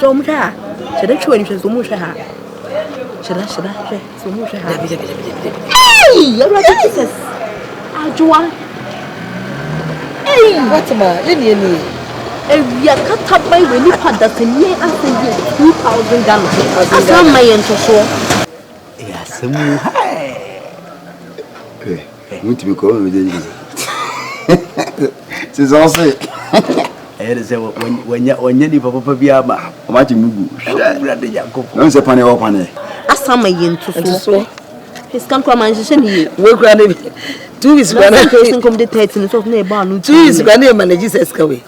Adjoa, should I show you some motion? Should I some motion? Hey, you're right, Jesus. Adjoa. Hey, what's about Lily? You cut up my when you had that in year after year 2,000 gallons. That's not my answer. Yes, hey, want to be calling with it. It's also when you papa biama, what you move. No, it's a panny open it. I saw my yen to so. His compromise here. We're granted 2 weeks ago. Come the 13th of neighbor. 2 weeks ago, manages escaway.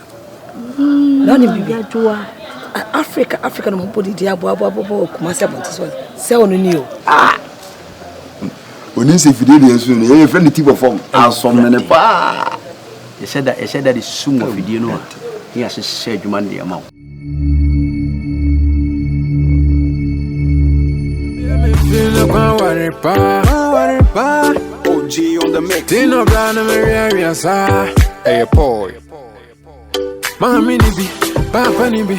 Not in Adjoa. Africa, no body, dear Bobo, Commercial Montes. Sell new. Ah, when you say Fidelia soon, you're a friendly tip of form. I'll summon a bar. He said that it's soon of you know. He has said you Monday amount. OG on the mix. Tino Brown and Maria Sa. Hey, boy. Mammy Nibi, Papa Nibi.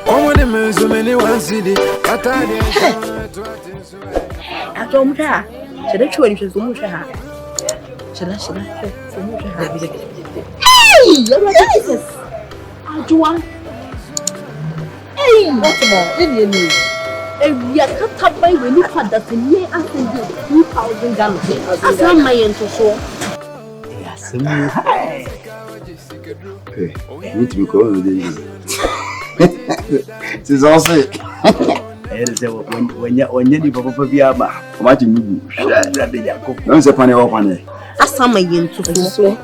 Come on, the man, so many one city. But I Adjoa, should I show you some motion? Should I some motion? Hey, you're right, Jesus. Adjoa. Hey, what's about Lily? You cut up my when you had that in year after year 2,000 gallons. That's not my answer. Yes, hey, want to be calling with it. It's also when you papa biama, what you move. No, it's a panny open it. I saw my yen to so.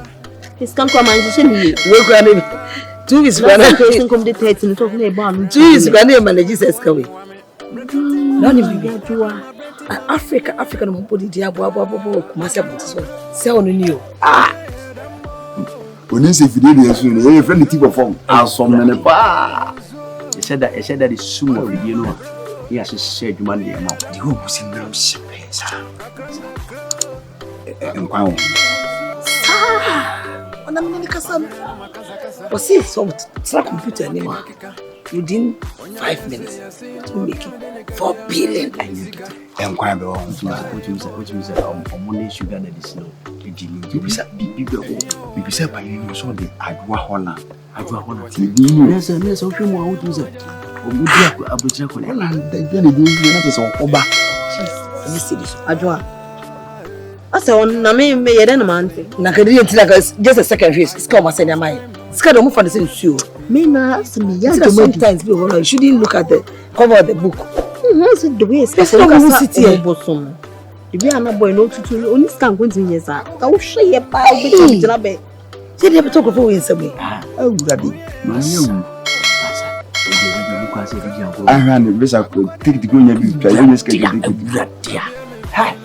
His compromise here. We're granted 2 weeks ago. Come the 13th of neighbor. 2 weeks ago, manages escaway. Not in Adjoa. Africa, no body, dear Bobo, Commercial Montes. Sell new. Ah, when you say Fidelia soon, you're a friendly tip of form. I'll summon a bar. He said that it's soon of you know. He has said you Monday amount. The who was in them space. And wow. On a minute, Cassan. Was it some computer anymore? Within 5 minutes to make it 4 billion. And quite well, which means money sugar that is no. You be said by you saw the Adjoa Holland. Adjoa Holland. Yes, okay, more would use it. Holland, then you not so over. Adjoa. I said, on Name made a man. Just a second face. It's called my senior mind. It's kind of move for the same shoe. Sometimes you shouldn't look at the cover of the book. The way it's city. If you are not boy, no to only stand going to yes. I'll show you about the Say the photographer in some way. Oh, Daddy. I ran the best I could take the green and try.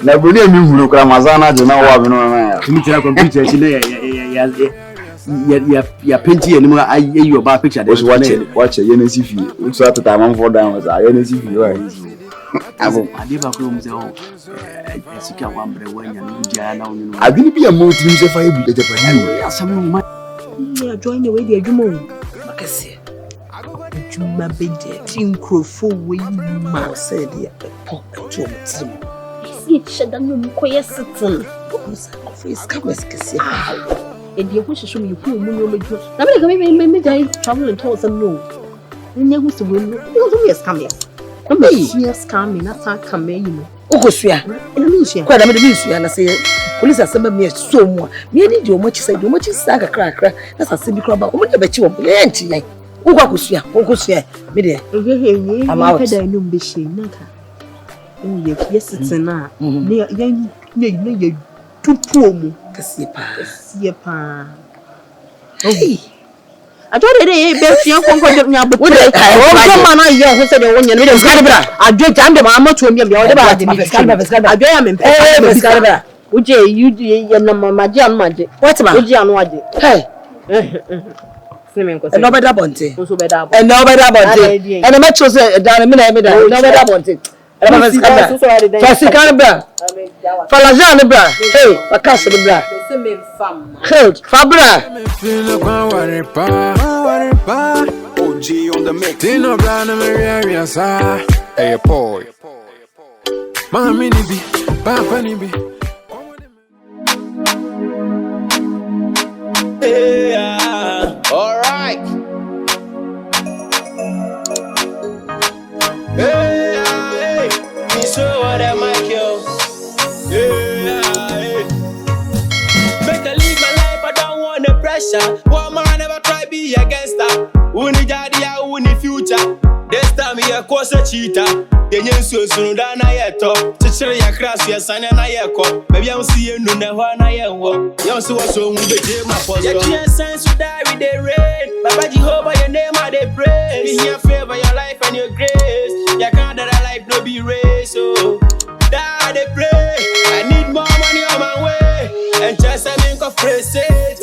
Na bole mi huru kra mazana je na wa bi no na computer computer chi na ya paint ye ni ayi oba picture dey watch ye na sifi so atata man for down was ye na sifi wa abo ade ba ko mu se o esika wa mbre wa nya no dia na onyu no ade ni bi ya mo ti se fa ye bi de pa ni asam ma ya join we dey adwuma o makase adwuma be dey tinkrofo we ma said ya pop to mo shada no mkoye sitin face cameras kese e die ho hwehwe mu yiku mu no mejo na me dai travel and tours no nye hu so we no so yes come no me yes come na ta come you know okosua ina me nsia kwa da me de nsia na say police asema me so mu a me ni de o machi sa kakra na sa se bi kra ba o me de ba chi wo ye nti yan ukwa okosua me de ama ka da no mbe she na ka yes it's na ne tupu mu kase pa hey adwo de be fian konko de nya bo o ko ma na ye ho se de wonya me de skalibra adwo jam de ma matu mi o de ba de skalibra adwo ya me pe skalibra uje you na maji anu maji what ma uje anu aje hey Simen ko no better bonte so better bonte no better bonte and me chose down me na no better bonte Fasikanibra. Falajanibra. Hey, Wakasanibra. Hey, Fabra. OG on the mix. Tino Brown and Maria Sa. Hey, boy. Mommy Nibi, Papa Nibi. Yeah, alright. Hey, me show what I might kill. Hey, make a live my life, I don't want the pressure. One man never try be against that. Who need idea, who need future? This time he a course a cheater. Yenye so da na yeto. Chichire ya crash ya sanya na yeko. Baby I'm see you no never na yewo. Young so we be my post. Your chance sense to die with the rain. Baba Jehovah your name I dey praise. In your favor your life and your grace. You can't that life no be race. So die they pray. I need more money on my way. And just I make a phrase it.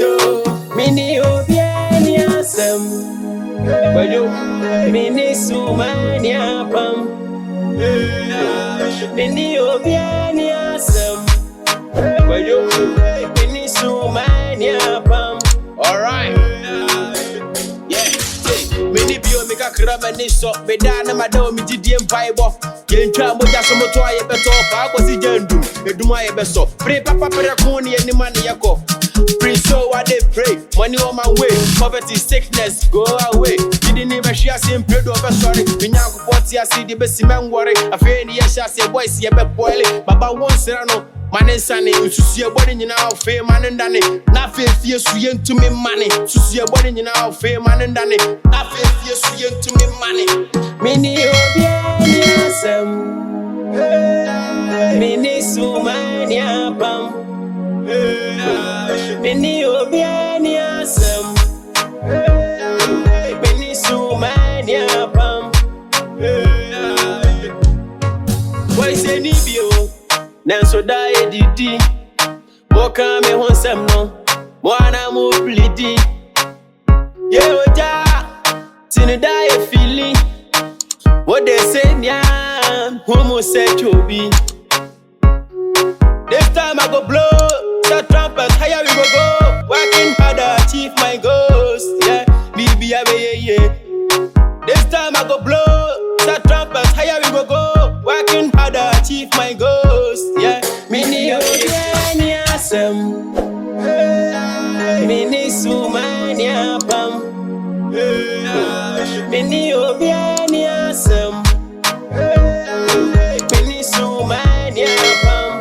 Mini obiani asem. But you mini sumania pam. Mini obiani asem. But you mini sumania pam. Alright. Yeah. Mini bio mika krama ni so. Me dana madao mi jidi empire. Yencha moja somo to aye beto. Pa ako si jendu. Eduma aye beso. Pre papa pre kuni eni mani yako. Prince so what they pray. Money on my way. Poverty, sickness, go away. Didn't even share same period of a sorry. Minyanko poti I see the best man worry. I feel the yasha say boys ye be boile. Baba won't say no. Man and sunny. You see a body in our fame man and done it. Not feel fierce to me money. To see a body in our fame man and done it. Not feel fierce to me money. Mini obiani asem. Mini sumania pam. Mini obiani asem. Mini sumania pam. Boy say ni bio. Nanso die didi. Moka me honsem no. Mwana mo plidi. Ye oja. Tinu die feeling. What they say nyam. Homosexual be. This time I go blow. The trumpet, higher we go. Working harder, achieve my goals. Yeah, baby, yeah. This time I go blow. The trumpet, higher we go. Working harder, achieve my goals. Yeah, mini obiani asem. Mini sumania pam. Mini obiani asem. Mini sumania pam.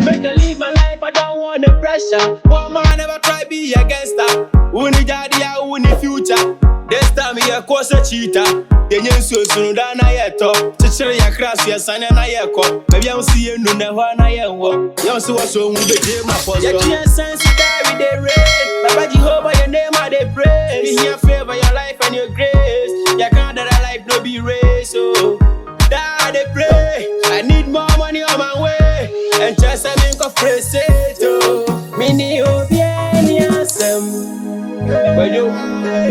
Make I live my life, I don't want the pressure. One man never try be against her. Who need idea, who need future? This time he a course a cheater. The young soon done I yet talk. Teacher ya crass ya son and I call. Maybe I'm seeing no never I am walk. Young so was so with my post. You sense you die with the rain. Baba Jehovah, your name I they praise. In your favor, your life and your grace. You can't that a life no be race. So die they pray. I need more money on my way. And just a make of phrase it. Mini obiania sem. But you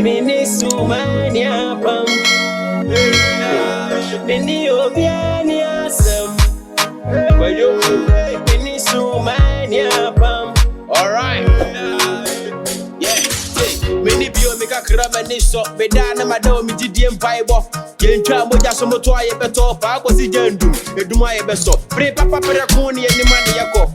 mini sumania pam. Mini obiania sem. But you mini sumania pam. Alright. Many bio make a crab and this up, but down my door, me did the empire buff. Yen try moja some to I better, I was the gendu, a do my best up. Pray papa peraconi and the money yako.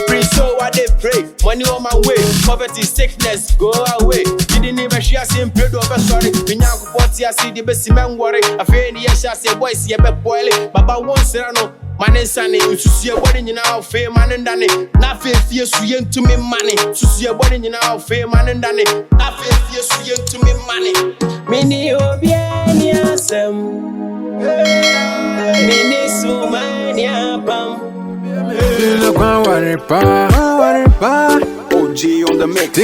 Pray so I they pray, money on my way, poverty, sickness, go away. Didn't even share same period of a sorry. Pinako Portia see the best man worry. A fair yes, I say boys, yeah, but boil it. Baba won't say no. Man Sunny, you see a wedding in our fame, man and Danny. Nothing fears you to me money. To see a wedding in our fame, man and Danny. Nothing fears you to me money. Mini obiania sem. Mini sumania pam. OG on the mix.